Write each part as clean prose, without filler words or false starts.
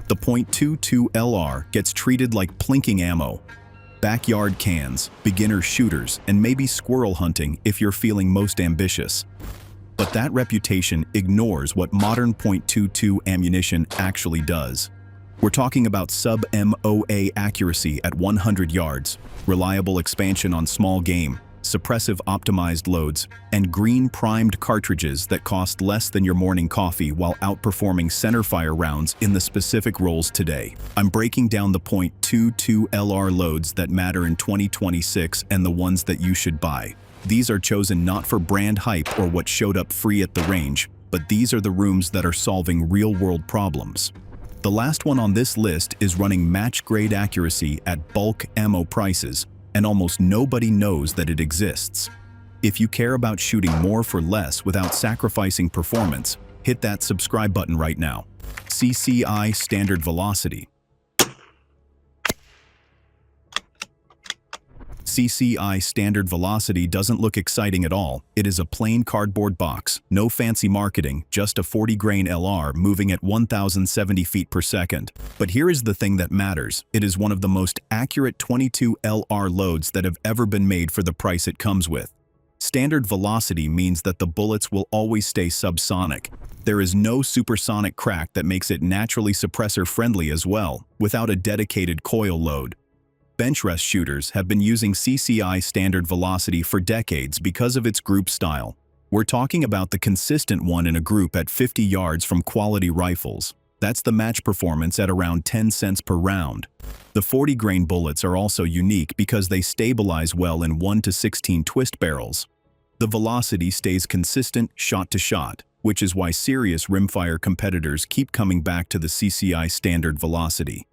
The .22 LR gets treated like plinking ammo. Backyard cans, beginner shooters, and maybe squirrel hunting if you're feeling most ambitious. But that reputation ignores what modern .22 ammunition actually does. We're talking about sub-MOA accuracy at 100 yards, reliable expansion on small game, suppressive optimized loads, and green primed cartridges that cost less than your morning coffee while outperforming centerfire rounds in the specific roles today. I'm breaking down the .22 LR loads that matter in 2026 and the ones that you should buy. These are chosen not for brand hype or what showed up free at the range, but these are the rooms that are solving real-world problems. The last one on this list is running match-grade accuracy at bulk ammo prices, and almost nobody knows that it exists. If you care about shooting more for less without sacrificing performance, hit that subscribe button right now. CCI Standard Velocity. CCI Standard Velocity doesn't look exciting at all. It is a plain cardboard box, no fancy marketing, just a 40-grain LR moving at 1,070 feet per second. But here is the thing that matters. It is one of the most accurate .22 LR loads that have ever been made for the price it comes with. Standard velocity means that the bullets will always stay subsonic. There is no supersonic crack that makes it naturally suppressor-friendly as well, without a dedicated coil load. Bench rest shooters have been using CCI Standard Velocity for decades because of its group style. We're talking about the consistent one in a group at 50 yards from quality rifles. That's the match performance at around 10 cents per round. The 40-grain bullets are also unique because they stabilize well in 1 to 16 twist barrels. The velocity stays consistent shot to shot, which is why serious rimfire competitors keep coming back to the CCI Standard Velocity.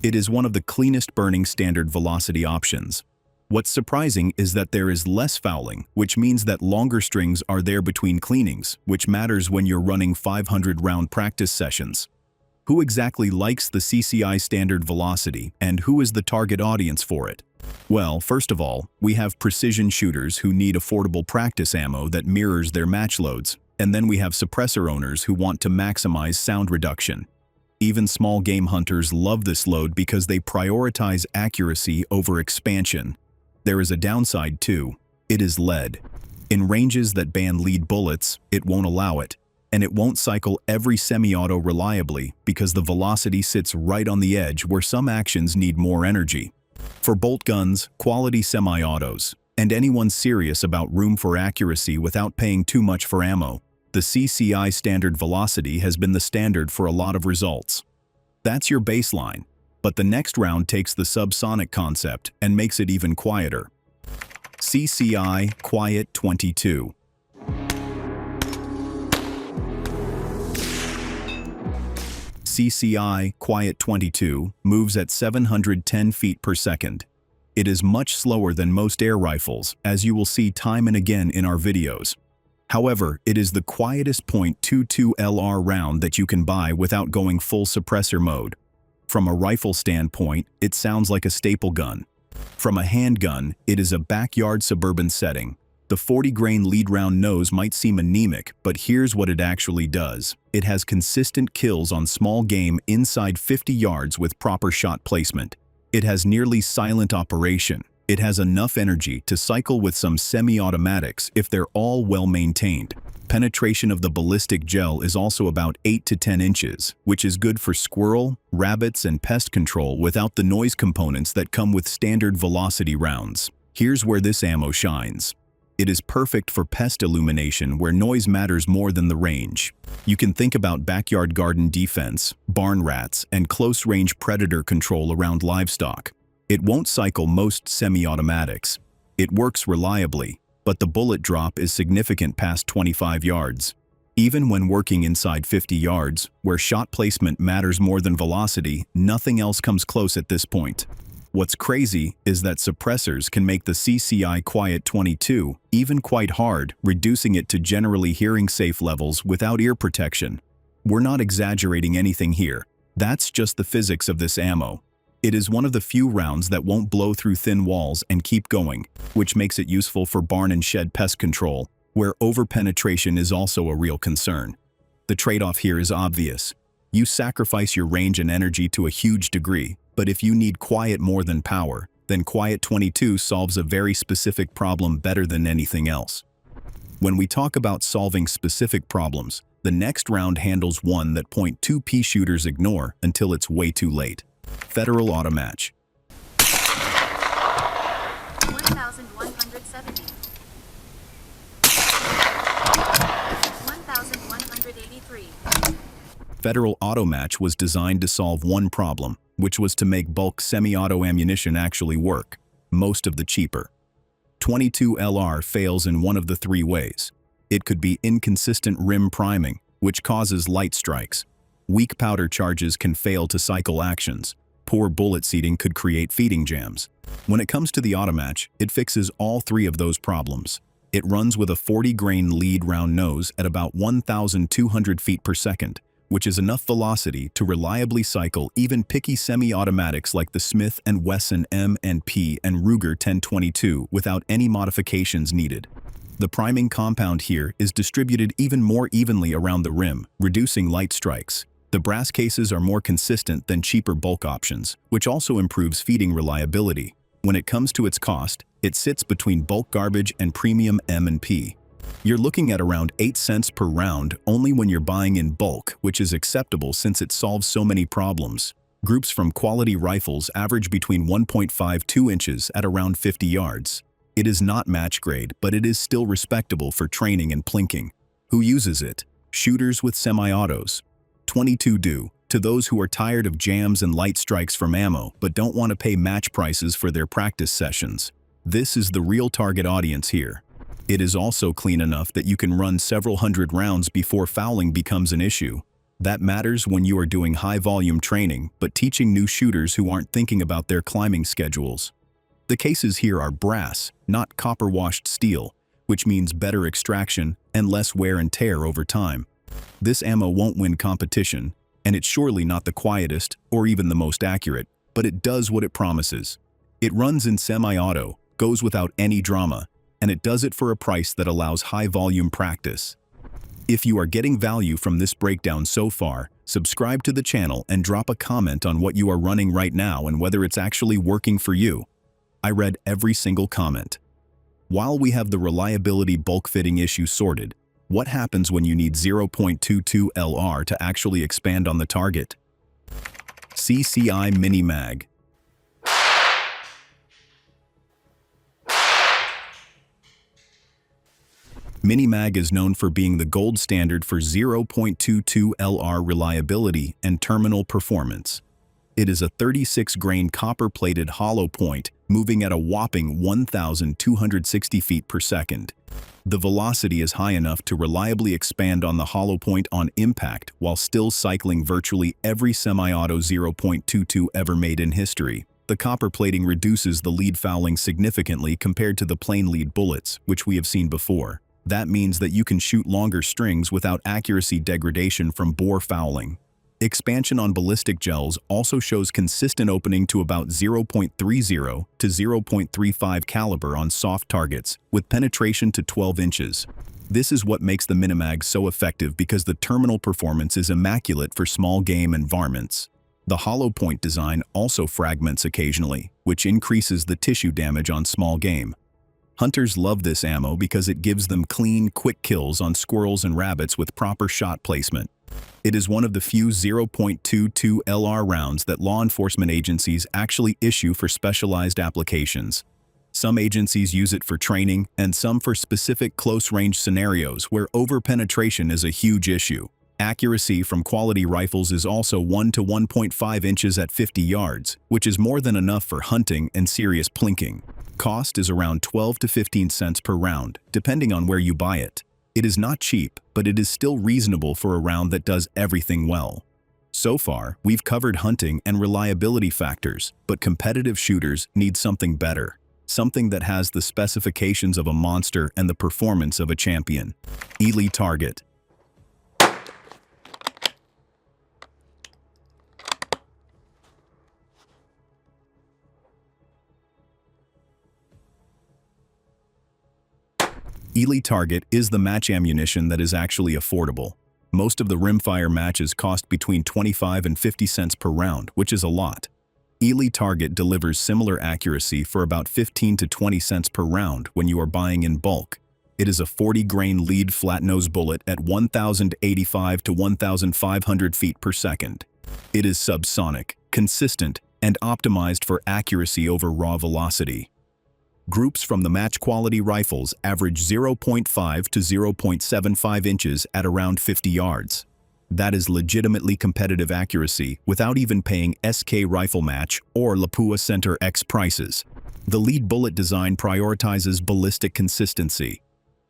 It is one of the cleanest burning standard velocity options. What's surprising is that there is less fouling, which means that longer strings are there between cleanings, which matters when you're running 500-round practice sessions. Who exactly likes the CCI Standard Velocity, and who is the target audience for it? Well, first of all, we have precision shooters who need affordable practice ammo that mirrors their match loads, and then we have suppressor owners who want to maximize sound reduction. Even small game hunters love this load because they prioritize accuracy over expansion. There is a downside too. It is lead. In ranges that ban lead bullets, it won't allow it. And it won't cycle every semi-auto reliably because the velocity sits right on the edge where some actions need more energy. For bolt guns, quality semi-autos, and anyone serious about room for accuracy without paying too much for ammo, the CCI Standard Velocity has been the standard for a lot of results. That's your baseline, but the next round takes the subsonic concept and makes it even quieter. CCI Quiet-22. CCI Quiet-22 moves at 710 feet per second. It is much slower than most air rifles, as you will see time and again in our videos. However, it is the quietest .22 LR round that you can buy without going full suppressor mode. From a rifle standpoint, it sounds like a staple gun. From a handgun, it is a backyard suburban setting. The 40-grain lead round nose might seem anemic, but here's what it actually does. It has consistent kills on small game inside 50 yards with proper shot placement. It has nearly silent operation. It has enough energy to cycle with some semi-automatics if they're all well maintained. Penetration of the ballistic gel is also about 8 to 10 inches, which is good for squirrel, rabbits, and pest control without the noise components that come with standard velocity rounds. Here's where this ammo shines. It is perfect for pest illumination where noise matters more than the range. You can think about backyard garden defense, barn rats, and close-range predator control around livestock. It won't cycle most semi-automatics. It works reliably, but the bullet drop is significant past 25 yards. Even when working inside 50 yards, where shot placement matters more than velocity, nothing else comes close at this point. What's crazy is that suppressors can make the CCI Quiet-22 even quite hard, reducing it to generally hearing-safe levels without ear protection. We're not exaggerating anything here. That's just the physics of this ammo. It is one of the few rounds that won't blow through thin walls and keep going, which makes it useful for barn and shed pest control, where overpenetration is also a real concern. The trade-off here is obvious. You sacrifice your range and energy to a huge degree, but if you need quiet more than power, then Quiet-22 solves a very specific problem better than anything else. When we talk about solving specific problems, the next round handles one that .2p shooters ignore until it's way too late. Federal Automatch. 1170. 1183. Federal Automatch was designed to solve one problem, which was to make bulk semi-auto ammunition actually work, most of the cheaper. 22 LR fails in one of the three ways. It could be inconsistent rim priming, which causes light strikes. Weak powder charges can fail to cycle actions. Poor bullet seating could create feeding jams. When it comes to the Automatch, it fixes all three of those problems. It runs with a 40-grain lead round nose at about 1,200 feet per second, which is enough velocity to reliably cycle even picky semi-automatics like the Smith & Wesson M&P and Ruger 1022 without any modifications needed. The priming compound here is distributed even more evenly around the rim, reducing light strikes. The brass cases are more consistent than cheaper bulk options, which also improves feeding reliability. When it comes to its cost, it sits between bulk garbage and premium M&P. You're looking at around 8 cents per round only when you're buying in bulk, which is acceptable since it solves so many problems. Groups from quality rifles average between 1.52 inches at around 50 yards. It is not match grade, but it is still respectable for training and plinking. Who uses it? Shooters with semi-autos. 22 do. To those who are tired of jams and light strikes from ammo but don't want to pay match prices for their practice sessions. This is the real target audience here. It is also clean enough that you can run several hundred rounds before fouling becomes an issue. That matters when you are doing high-volume training but teaching new shooters who aren't thinking about their climbing schedules. The cases here are brass, not copper-washed steel, which means better extraction and less wear and tear over time. This ammo won't win competition, and it's surely not the quietest or even the most accurate, but it does what it promises. It runs in semi-auto, goes without any drama, and it does it for a price that allows high-volume practice. If you are getting value from this breakdown so far, subscribe to the channel and drop a comment on what you are running right now and whether it's actually working for you. I read every single comment. While we have the reliability bulk fitting issue sorted, what happens when you need 0.22 LR to actually expand on the target? CCI Mini Mag. Mini Mag is known for being the gold standard for 0.22 LR reliability and terminal performance. It is a 36-grain copper-plated hollow point moving at a whopping 1,260 feet per second. The velocity is high enough to reliably expand on the hollow point on impact while still cycling virtually every semi-auto 0.22 ever made in history. The copper plating reduces the lead fouling significantly compared to the plain lead bullets, which we have seen before. That means that you can shoot longer strings without accuracy degradation from bore fouling. Expansion on ballistic gels also shows consistent opening to about 0.30 to 0.35 caliber on soft targets, with penetration to 12 inches. This is what makes the Minimag so effective because the terminal performance is immaculate for small game environments. The hollow point design also fragments occasionally, which increases the tissue damage on small game. Hunters love this ammo because it gives them clean, quick kills on squirrels and rabbits with proper shot placement. It is one of the few 0.22 LR rounds that law enforcement agencies actually issue for specialized applications. Some agencies use it for training and some for specific close-range scenarios where over-penetration is a huge issue. Accuracy from quality rifles is also 1 to 1.5 inches at 50 yards, which is more than enough for hunting and serious plinking. Cost is around 12 to 15 cents per round, depending on where you buy it. It is not cheap, but it is still reasonable for a round that does everything well. So far, we've covered hunting and reliability factors, but competitive shooters need something better. Something that has the specifications of a monster and the performance of a champion. Elite Target. Elite Target is the match ammunition that is actually affordable. Most of the rimfire matches cost between 25 and 50 cents per round, which is a lot. Ely Target delivers similar accuracy for about 15 to 20 cents per round when you are buying in bulk. It is a 40-grain lead flat-nose bullet at 1,085 to 1,500 feet per second. It is subsonic, consistent, and optimized for accuracy over raw velocity. Groups from the match quality rifles average 0.5 to 0.75 inches at around 50 yards. That is legitimately competitive accuracy without even paying SK Rifle Match or Lapua Center X prices. The lead bullet design prioritizes ballistic consistency.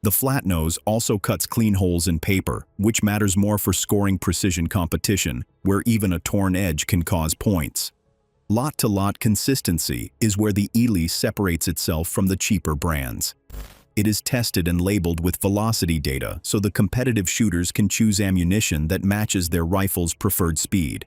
The flat nose also cuts clean holes in paper, which matters more for scoring precision competition, where even a torn edge can cause points. Lot-to-lot consistency is where the Ely separates itself from the cheaper brands. It is tested and labeled with velocity data so the competitive shooters can choose ammunition that matches their rifle's preferred speed.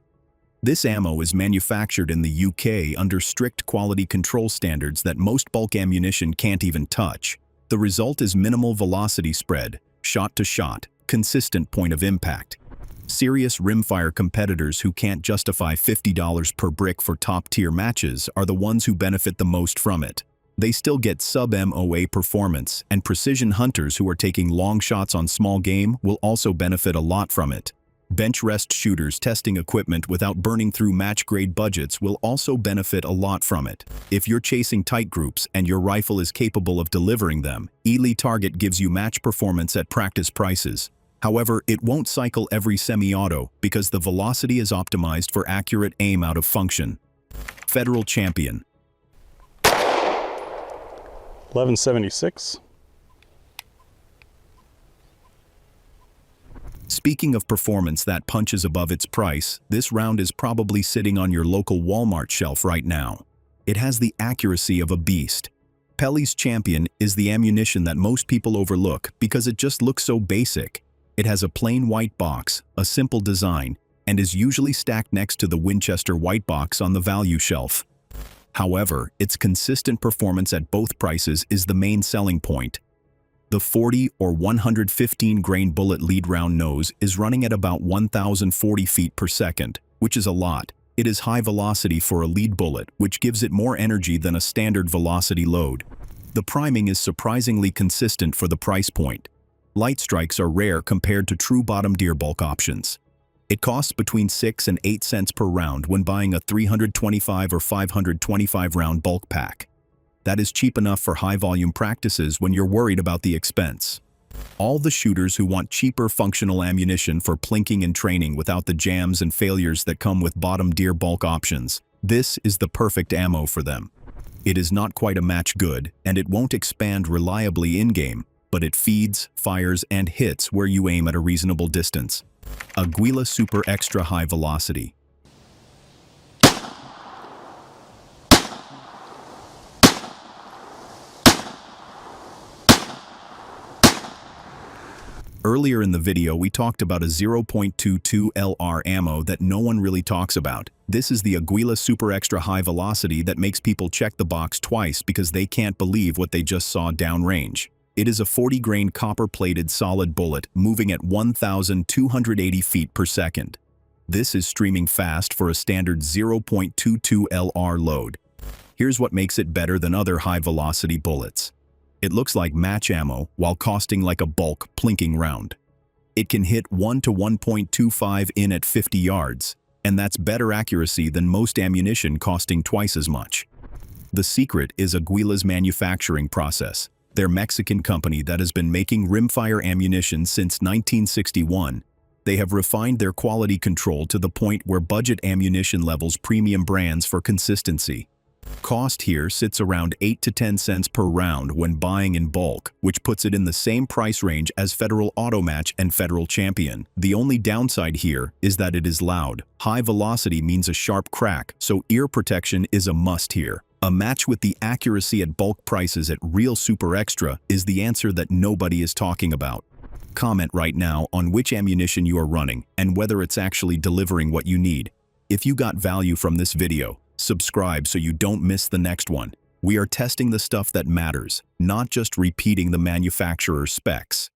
This ammo is manufactured in the UK under strict quality control standards that most bulk ammunition can't even touch. The result is minimal velocity spread, shot-to-shot, consistent point of impact. Serious rimfire competitors who can't justify $50 per brick for top-tier matches are the ones who benefit the most from it. They still get sub-MOA performance, and precision hunters who are taking long shots on small game will also benefit a lot from it. Bench rest shooters testing equipment without burning through match-grade budgets will also benefit a lot from it. If you're chasing tight groups and your rifle is capable of delivering them, Ely Target gives you match performance at practice prices. However, it won't cycle every semi-auto because the velocity is optimized for accurate aim out of function. Federal Champion. 1176. Speaking of performance that punches above its price, this round is probably sitting on your local Walmart shelf right now. It has the accuracy of a beast. Pelly's Champion is the ammunition that most people overlook because it just looks so basic. It has a plain white box, a simple design, and is usually stacked next to the Winchester white box on the value shelf. However, its consistent performance at both prices is the main selling point. The 40 or 115 grain bullet lead round nose is running at about 1,040 feet per second, which is a lot. It is high velocity for a lead bullet, which gives it more energy than a standard velocity load. The priming is surprisingly consistent for the price point. Light strikes are rare compared to true bottom deer bulk options. It costs between 6 and 8 cents per round when buying a 325 or 525 round bulk pack. That is cheap enough for high-volume practices when you're worried about the expense. All the shooters who want cheaper functional ammunition for plinking and training without the jams and failures that come with bottom deer bulk options, this is the perfect ammo for them. It is not quite a match good, and it won't expand reliably in-game, but it feeds, fires, and hits where you aim at a reasonable distance. Aguila Super Extra High Velocity. Earlier in the video, we talked about a 0.22 LR ammo that no one really talks about. This is the Aguila Super Extra High Velocity that makes people check the box twice because they can't believe what they just saw downrange. It is a 40-grain copper-plated solid bullet moving at 1,280 feet per second. This is streaming fast for a standard 0.22 LR load. Here's what makes it better than other high-velocity bullets. It looks like match ammo while costing like a bulk plinking round. It can hit 1 to 1.25 in at 50 yards, and that's better accuracy than most ammunition costing twice as much. The secret is Aguila's manufacturing process. Their Mexican company that has been making rimfire ammunition since 1961. They have refined their quality control to the point where budget ammunition levels premium brands for consistency. Cost here sits around 8 to 10 cents per round when buying in bulk, which puts it in the same price range as Federal Automatch and Federal Champion. The only downside here is that it is loud. High velocity means a sharp crack, so ear protection is a must here. A match with the accuracy at bulk prices at real super extra is the answer that nobody is talking about. Comment right now on which ammunition you are running and whether it's actually delivering what you need. If you got value from this video, subscribe so you don't miss the next one. We are testing the stuff that matters, not just repeating the manufacturer's specs.